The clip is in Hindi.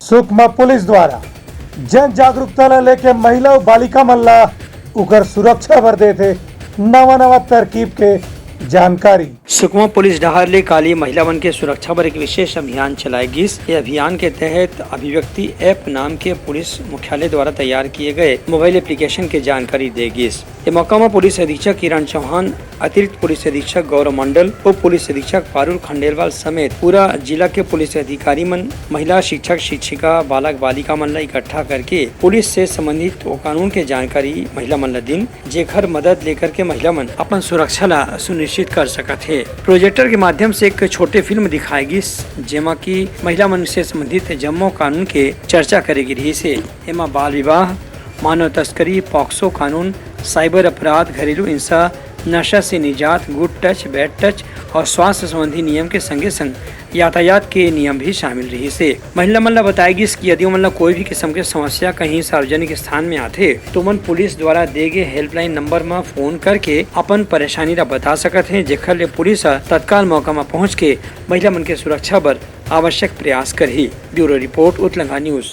सुकमा पुलिस द्वारा जन जागरूकता लेके महिला और बालिका मन ला उकर सुरक्षा बर देथे नवा तरकीब के जानकारी। सुकमा पुलिस डहर ले काली महिला मन के सुरक्षा पर एक विशेष अभियान चलाए गिस। ये अभियान के तहत अभिव्यक्ति ऐप नाम के पुलिस मुख्यालय द्वारा तैयार किए गए मोबाइल एप्लीकेशन के जानकारी दे गिस। ये मौका में पुलिस अधीक्षक किरण चौहान, अतिरिक्त पुलिस अधीक्षक गौरव मंडल, उप पुलिस अधीक्षक पारुल खंडेलवाल समेत पूरा जिला के पुलिस अधिकारी मन, महिला शिक्षक शिक्षिका, बालक बालिका मन ला इकट्ठा करके पुलिस से संबंधित कानून के जानकारी महिला मन ला दिन, जेकर मदद लेकर के महिला मन अपन सुरक्षा ला सुनिश्चित कर सकत है। प्रोजेक्टर के माध्यम से एक छोटे फिल्म दिखाई गिस, जेमा की महिला मन से संबंधित जम्मो कानून के चर्चा करेगी रही से। एमा बाल विवाह, मानव तस्करी, पॉक्सो कानून, साइबर अपराध, घरेलू हिंसा, नशा से निजात, गुड टच, बैड टच और स्वास्थ्य संबंधी नियम के संगे संग यातायात के नियम भी शामिल रही से। महिला मन ला बताएगी कि यदि मन ला कोई भी किस्म के समस्या कहीं सार्वजनिक स्थान में आथे तो मन पुलिस द्वारा दिए गए हेल्पलाइन नंबर में फोन करके अपन परेशानी ला बता सकत है, जेकर ले पुलिस तत्काल मौका में पहुँच के महिला मन के सुरक्षा बर आवश्यक प्रयास करही। ब्यूरो रिपोर्ट, उत्तलंगा न्यूज।